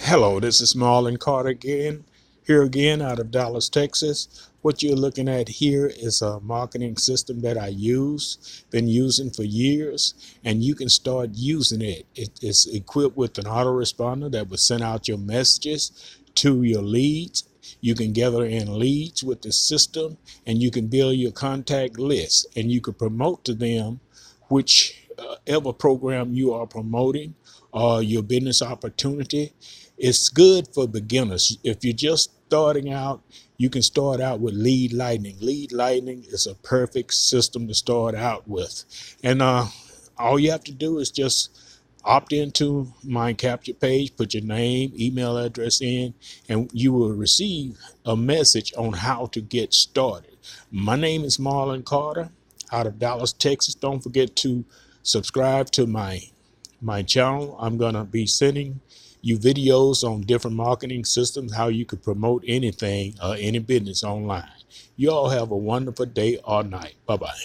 Hello, this is Marlon Carter here again out of Dallas, Texas. What you're looking at here is a marketing system that I been using for years, and you can start using it. It is equipped with an autoresponder that will send out your messages to your leads. You can gather in leads with the system, and you can build your contact list, and you can promote to them whichever program you are promoting or your business opportunity. It's good for beginners. If you're just starting out, you can start out with Lead Lightning. Lead Lightning is a perfect system to start out with. And all you have to do is just opt into my capture page, put your name, email address in, and you will receive a message on how to get started. My name is Marlon Carter out of Dallas, Texas. Don't forget to subscribe to my channel. I'm gonna be sending you videos on different marketing systems, how you could promote anything or any business online. You all have a wonderful day or night. Bye-bye.